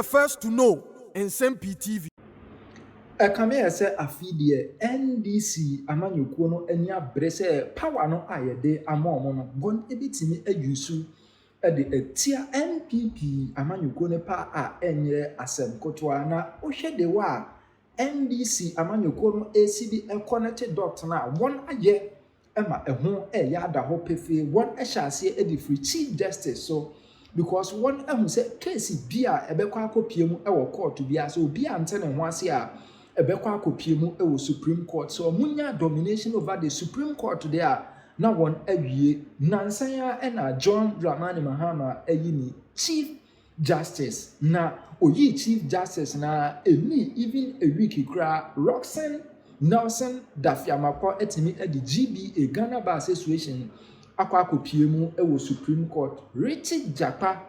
the first to know Nsem-Pii TV. Kame ese afidie NDC amanyukuo no ani abre se power no Ay3de amomo no gon ebitimi ayusu de etia NPP amanyukuo ne pa a enye asem kotoa na ohwe de wa NDC amanyukuo no ACD connected dot na won aye ema eho ya ada ho pefe won ehyaase edifri chief justice so because one ehu say case bia ebekwa akopie mu ewo court bia so bia ntene ho ase a ebekwa akopie mu ewo Supreme Court so munya domination over the Supreme Court there na won awie nansanya na John Dramani Mahama ayini Chief Justice na oyi Chief Justice na emi even a week kra Roxanne Nelson Dafiamakwa etimi edi GBA Ghana Bar Association akwa akopie mu ewo Supreme Court Richard Jakpa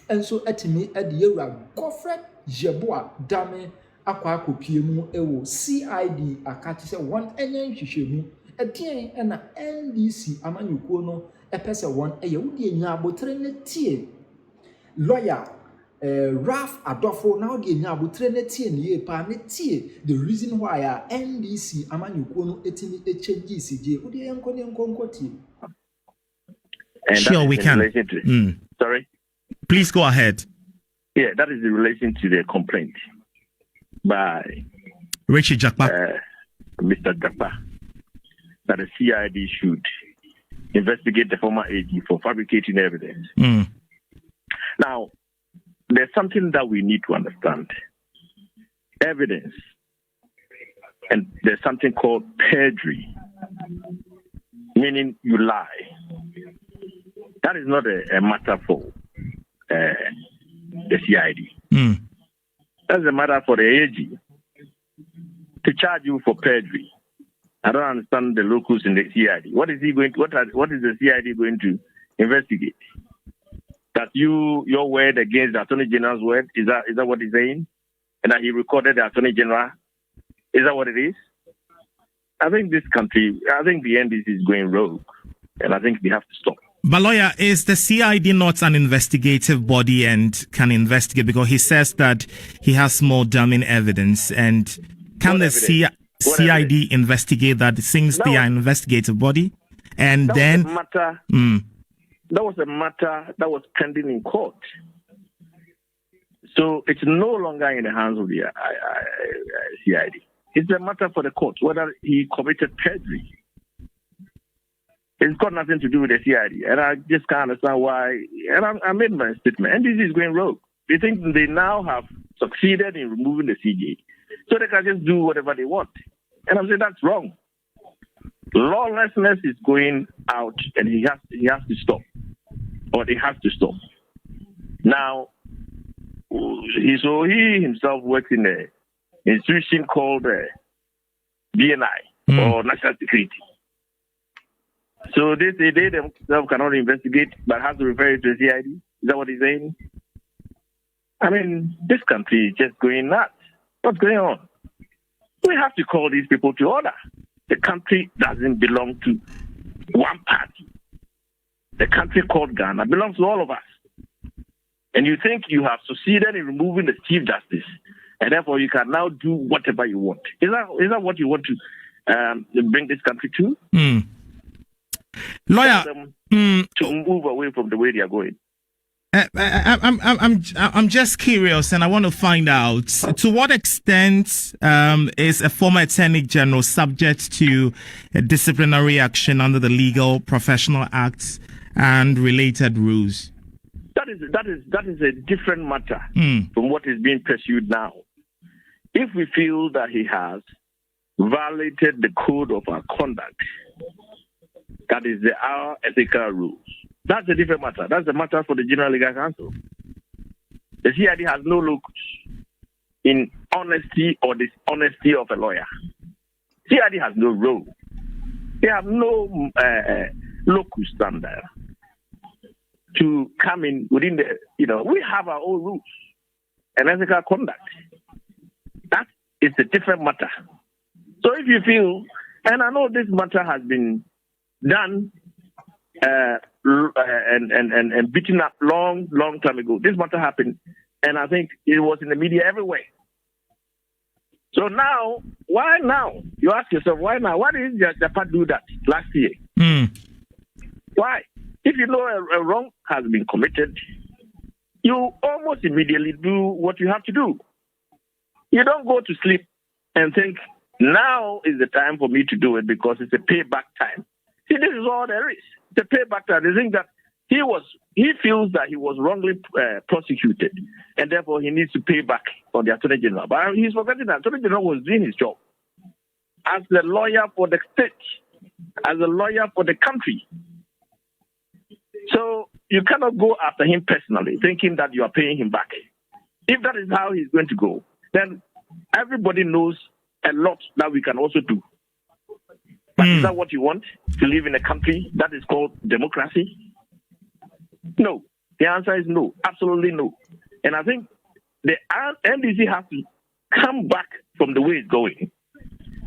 enso etimi edi yewura Godfred Jeboa Dame akwa akopie mu ewo CID akati se won enyen hwehwemu edien na NDC amanyukuo no epese won eye wodi enya abotre ne tie lawyer Ralph Adolfo now the enya abotre ne tie ne pa ne tie the reason why NDC amanyukuo no etimi change CJ wodi enko ne enko tie. Sure, we can. Sorry? Please go ahead. Yeah, that is in relation to the complaint by Richard Jakpa. Mr. Jakpa, that the CID should investigate the former AD for fabricating evidence. Now, there's something that we need to understand. Evidence, and there's something called perjury, meaning you lie. That is not a matter for the CID. That's a matter for the AG to charge you for perjury. I don't understand the locus in the CID. What is he going to? What is the CID going to investigate? That your word against the Attorney General's word, is that what he's saying? And that he recorded the Attorney General? Is that what it is? I think this country, I think the NDC is going rogue, and I think we have to stop. But lawyer, is the CID not an investigative body and can investigate? Because he says that he has more damning evidence. And can the CID investigate that since they are an investigative body? And then that was a matter that was pending in court. So it's no longer in the hands of the CID. It's a matter for the court whether he committed perjury. It's got nothing to do with the CID. And I just can't understand why. And I made my statement. And this is going rogue. They think they now have succeeded in removing the CJ. So they can just do whatever they want. And I'm saying that's wrong. Lawlessness is going out and he has to stop. Or they have to stop. Now, he himself works in an institution called BNI or National Security. So they say they themselves cannot investigate, but have to refer it to the CID. Is that what he's saying? I mean, this country is just going nuts. What's going on? We have to call these people to order. The country doesn't belong to one party. The country called Ghana belongs to all of us. And you think you have succeeded in removing the Chief Justice, and therefore you can now do whatever you want. Is that what you want to bring this country to? Lawyer, to move away from the way they are going. I'm just curious, and I want to find out to what extent is a former Attorney General subject to a disciplinary action under the Legal Professional Acts and related rules. That is a different matter from what is being pursued now. If we feel that he has violated the code of our conduct, that is our ethical rules. That's a different matter. That's a matter for the General Legal Counsel. The CID has no locus in honesty or dishonesty of a lawyer. CID has no role. They have no locus standard to come in within the, we have our own rules and ethical conduct. That is a different matter. So if you feel, and I know this matter has been done and beaten up long time ago. This matter happened And I think it was in the media everywhere. So now, why now? You ask yourself, why now? Why did Jakpa do that last year? Why? If you know a wrong has been committed, you almost immediately do what you have to do. You don't go to sleep and think, now is the time for me to do it because it's a payback time. See, this is all there is. It's a payback time. They think that he feels that he was wrongly prosecuted, and therefore he needs to pay back on the Attorney General. But he's forgetting that the Attorney General was doing his job as the lawyer for the state, as a lawyer for the country. So you cannot go after him personally, thinking that you are paying him back. If that is how he's going to go, then everybody knows a lot that we can also do. But is that what you want? To live in a country that is called democracy? No. The answer is no. Absolutely no. And I think the NDC has to come back from the way it's going.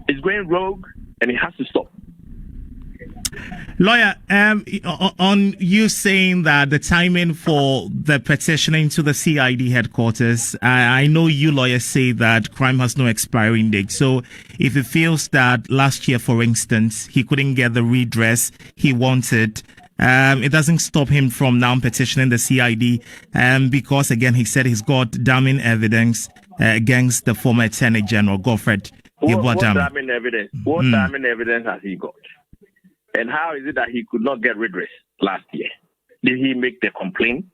It's going rogue, and it has to stop. Lawyer, on you saying that the timing for the petitioning to the CID headquarters, I know you lawyers say that crime has no expiring date. So if he feels that last year, for instance, he couldn't get the redress he wanted, it doesn't stop him from now petitioning the CID because, again, he said he's got damning evidence against the former Attorney General, Godfred. What damning evidence? What damning evidence has he got? And how is it that he could not get redress last year? Did he make the complaint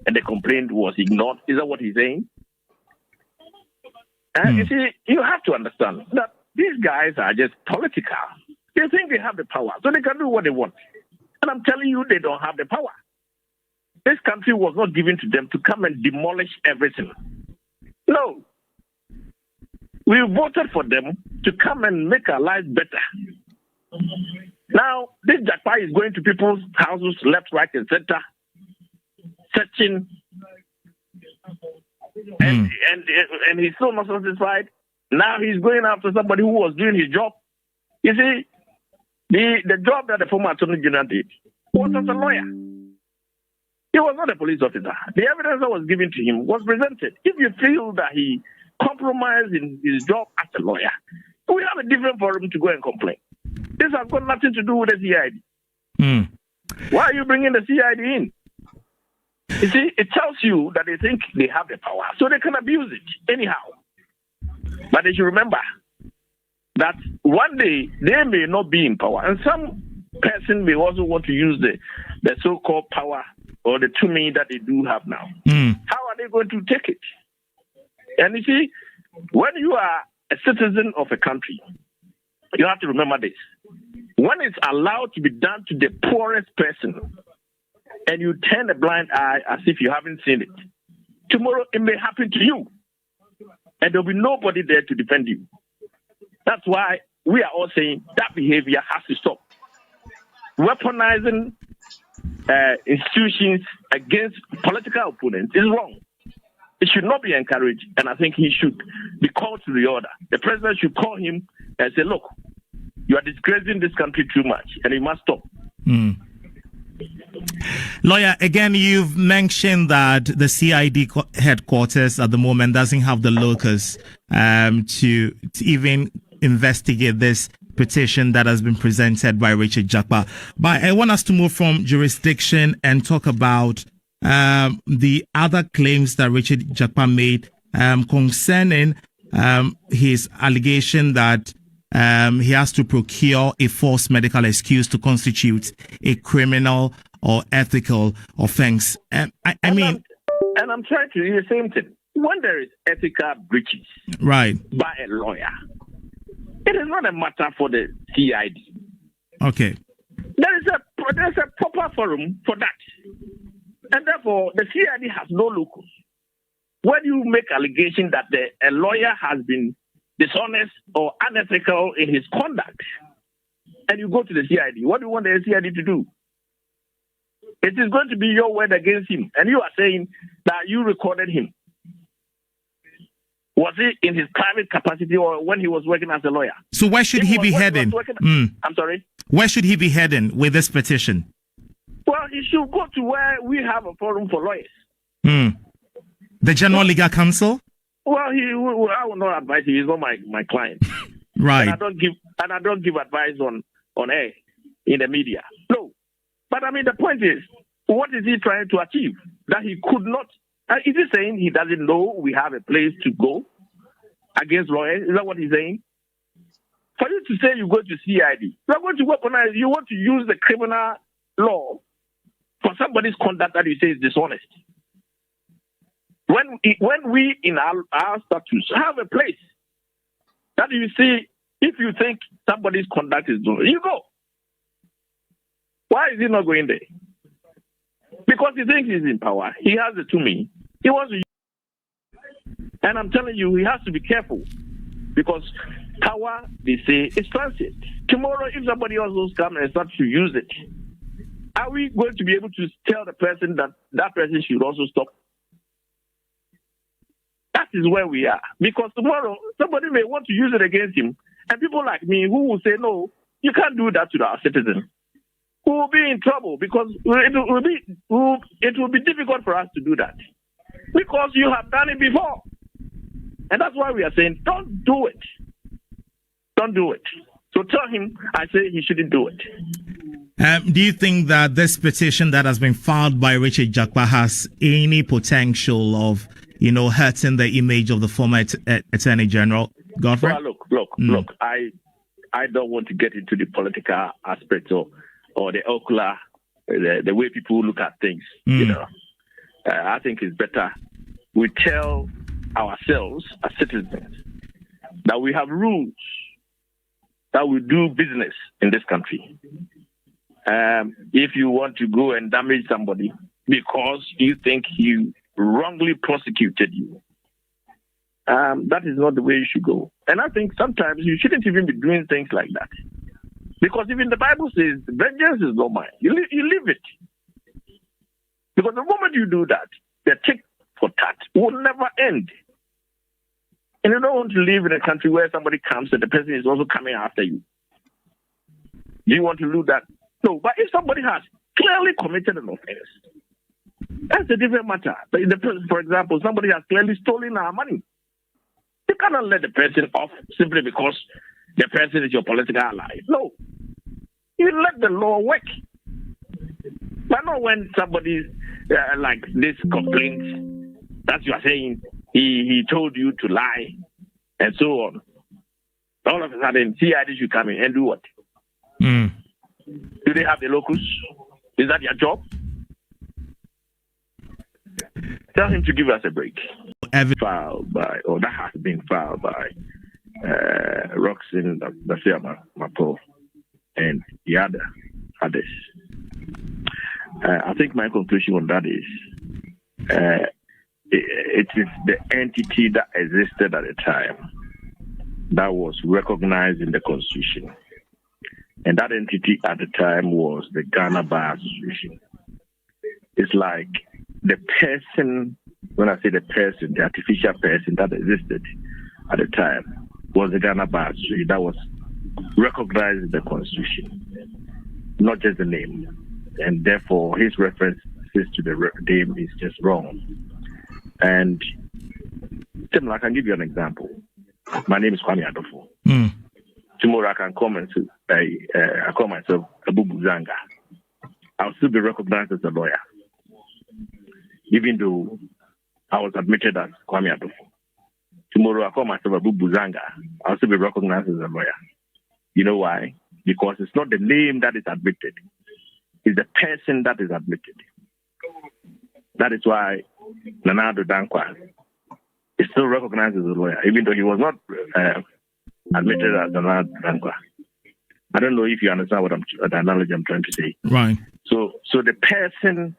and the complaint was ignored? Is that what he's saying? You see, you have to understand that these guys are just political. They think they have the power, so they can do what they want. And I'm telling you, they don't have the power. This country was not given to them to come and demolish everything. No. We voted for them to come and make our lives better. Now, this Jakpa is going to people's houses, left, right, and center, searching, and he's still not satisfied. Now he's going after somebody who was doing his job. You see, the job that the former Attorney General did was as a lawyer. He was not a police officer. The evidence that was given to him was presented. If you feel that he compromised in his job as a lawyer, we have a different forum to go and complain. This has got nothing to do with the CID. Why are you bringing the CID in? You see, it tells you that they think they have the power, so they can abuse it anyhow. But they should remember that one day they may not be in power, and some person may also want to use the so-called power or the 2 million that they do have now. How are they going to take it? And you see, when you are a citizen of a country, you have to remember this. When it's allowed to be done to the poorest person, and you turn a blind eye as if you haven't seen it, tomorrow it may happen to you. And there'll be nobody there to defend you. That's why we are all saying that behavior has to stop. Weaponizing institutions against political opponents is wrong. It should not be encouraged, and I think he should be called to the order. The president should call him and say, look, you are disgracing this country too much, and it must stop. Lawyer, again, you've mentioned that the CID headquarters at the moment doesn't have the locus to even investigate this petition that has been presented by Richard Jakpa. But I want us to move from jurisdiction and talk about the other claims that Richard Jakpa made concerning his allegation that he has to procure a false medical excuse to constitute a criminal or ethical offense. And I'm trying to do the same thing. When there is ethical breaches right by a lawyer, it is not a matter for the CID. Okay. There's a proper forum for that. And therefore, the CID has no locus. When you make allegation that a lawyer has been dishonest or unethical in his conduct, and you go to the CID, what do you want the CID to do? It is going to be your word against him. And you are saying that you recorded him. Was it in his private capacity or when he was working as a lawyer? So where should he be heading? I'm sorry? Where should he be heading with this petition? Well, he should go to where we have a forum for lawyers. The General Legal Counsel? Well, I will not advise him. He's not my client. Right. And I don't give advice on air in the media. No. But I mean, the point is, what is he trying to achieve? That he could not. Is he saying he doesn't know we have a place to go against lawyers? Is that what he's saying? For you to say you go to CID, you are going to weaponize. You want to use the criminal law for somebody's conduct that you say is dishonest. When we in our statutes have a place that you see, if you think somebody's conduct is dishonest, you go. Why is he not going there? Because he thinks he's in power. He has the 2 million. He wants to use it. And I'm telling you, he has to be careful. Because power, they say, is transit. Tomorrow, if somebody else will come and start to use it, are we going to be able to tell the person that person should also stop? That is where we are. Because tomorrow, somebody may want to use it against him. And people like me who will say, no, you can't do that to our citizens, who will be in trouble because it will be difficult for us to do that. Because you have done it before. And that's why we are saying, don't do it. Don't do it. So tell him, I say he shouldn't do it. Do you think that this petition that has been filed by Richard Jakpa has any potential of, hurting the image of the former Attorney General, Godfrey? Well, look. I don't want to get into the political aspect or the ocular, the way people look at things. I think it's better we tell ourselves as citizens that we have rules that we do business in this country. If you want to go and damage somebody because you think he wrongly prosecuted you, that is not the way you should go. And I think sometimes you shouldn't even be doing things like that. Because even the Bible says, vengeance is not mine. You leave it. Because the moment you do that, the tick for tat will never end. And you don't want to live in a country where somebody comes and the person is also coming after you. Do you want to do that? No. But if somebody has clearly committed an offense, that's a different matter. But for example, somebody has clearly stolen our money. You cannot let the person off simply because the person is your political ally. No. You let the law work. But not when somebody like this complaint that you are saying he told you to lie and so on. All of a sudden, CID should come in and do what? Do they have the locus? Is that your job? Tell him to give us a break. Filed by, or that has been filed by Roxin Mapo and the others. I think my conclusion on that is it is the entity that existed at the time that was recognized in the Constitution. And that entity at the time was the Ghana Bar Association. It's like the person, when I say the person, the artificial person that existed at the time was the Ghana Bar Association that was recognized in the Constitution, not just the name. And therefore, his references to the name is just wrong. And similar, I can give you an example. My name is Kwame Adofo. Tomorrow I can come and say, I call myself Abu Buzanga. I'll still be recognized as a lawyer, even though I was admitted as Kwame Adofo. Tomorrow I call myself Abu Buzanga. I'll still be recognized as a lawyer. You know why? Because it's not the name that is admitted. It's the person that is admitted. That is why Nanado Dankwa is still recognized as a lawyer, even though he was not admitted as Nanado Dankwa. I don't know if you understand the analogy I'm trying to say. Right. So the person,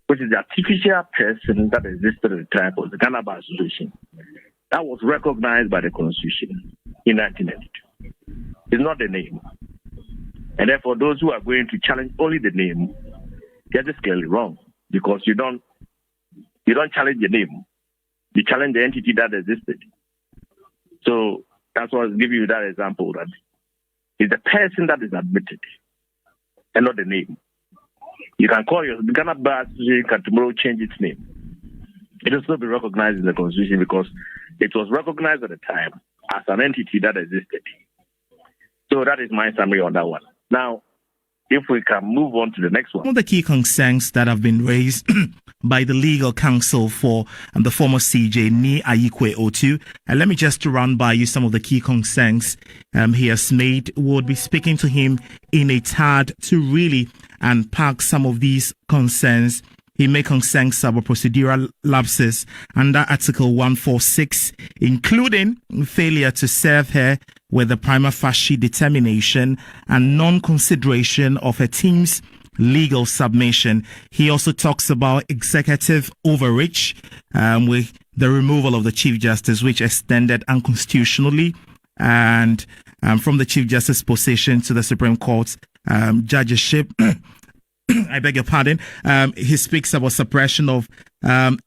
which is the artificial person that existed at the time, was the Ghana Bar Association. That was recognized by the Constitution in 1992. It's not the name. And therefore, those who are going to challenge only the name, they're just clearly wrong, because you don't challenge the name, you challenge the entity that existed. So that's why I was giving you that example, that it's the person that is admitted and not the name. You can call your Ghana Bar Association, can tomorrow change its name it will still be recognized in the Constitution because it was recognized at the time as an entity that existed. So that is my summary on that one. Now, if we can move on to the next one. One of the key concerns that have been raised by the legal counsel for the former CJ, Ay3de, and let me just run by you some of the key concerns he has made. We'll be speaking to him in a tad to really unpack some of these concerns. He may concern about procedural lapses under Article 146, including failure to serve her with the prima facie determination and non-consideration of her team's legal submission. He also talks about executive overreach with the removal of the Chief Justice, which extended unconstitutionally and from the Chief Justice position to the Supreme Court judgeship. I beg your pardon. He speaks about suppression of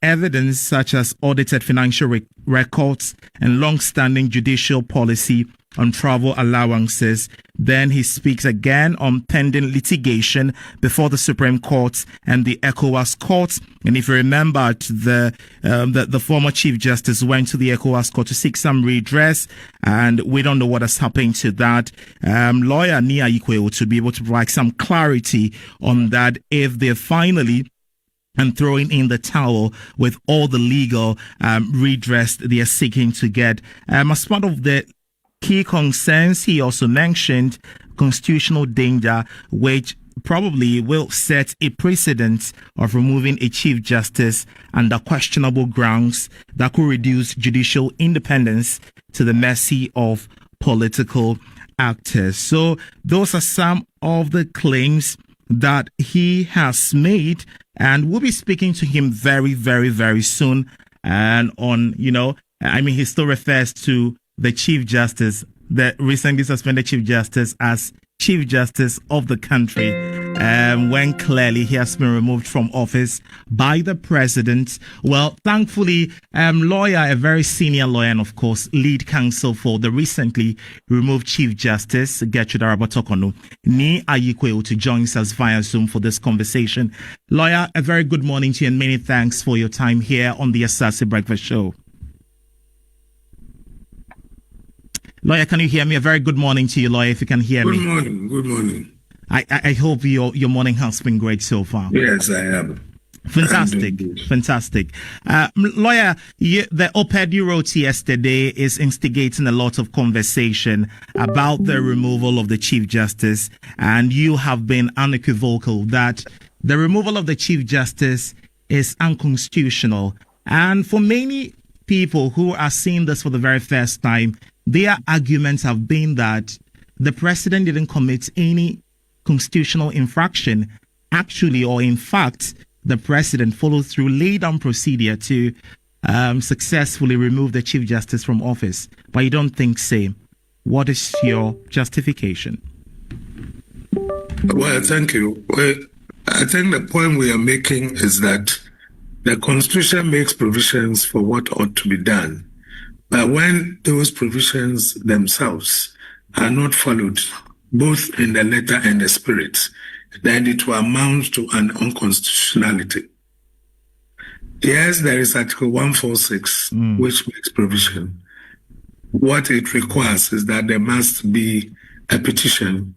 evidence such as audited financial records and long-standing judicial policy on travel allowances. Then he speaks again on pending litigation before the Supreme Court and the ECOWAS Court. And if you remember, the former Chief Justice went to the ECOWAS Court to seek some redress, and we don't know what has happened to that. Lawyer Ay3de to be able to provide some clarity on that if they're finally and throwing in the towel with all the legal redress they are seeking to get. As part of the key concerns, he also mentioned constitutional danger, which probably will set a precedent of removing a Chief Justice under questionable grounds that could reduce judicial independence to the mercy of political actors. So those are some of the claims that he has made, and we'll be speaking to him very, very, very soon. And on, he still refers to the Chief Justice, the recently suspended Chief Justice, as Chief Justice of the country, when clearly he has been removed from office by the president. Well, thankfully, lawyer, a very senior lawyer, and of course, lead counsel for the recently removed Chief Justice, Gertrude Arabatokonu, Ay3de, joins us via Zoom for this conversation. Lawyer, a very good morning to you and many thanks for your time here on the Asase Breakfast Show. Lawyer, can you hear me? A very good morning to you, lawyer, if you can hear me. Good morning. I hope your morning has been great so far. Yes, I am. Fantastic. Lawyer, the op-ed you wrote yesterday is instigating a lot of conversation about the removal of the Chief Justice, and you have been unequivocal that the removal of the Chief Justice is unconstitutional. And for many people who are seeing this for the very first time, their arguments have been that the president didn't commit any constitutional infraction. Actually, or in fact, the president followed through, laid down procedure to successfully remove the Chief Justice from office. But you don't think so. What is your justification? Well, thank you. Well, I think the point we are making is that the Constitution makes provisions for what ought to be done. But when those provisions themselves are not followed, both in the letter and the spirit, then it will amount to an unconstitutionality. Yes, there is Article 146, which makes provision. What it requires is that there must be a petition.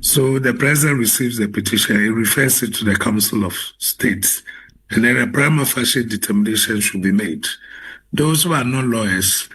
So the president receives the petition, he refers it to the Council of States, and then a prima facie determination should be made. Those who are not lawyers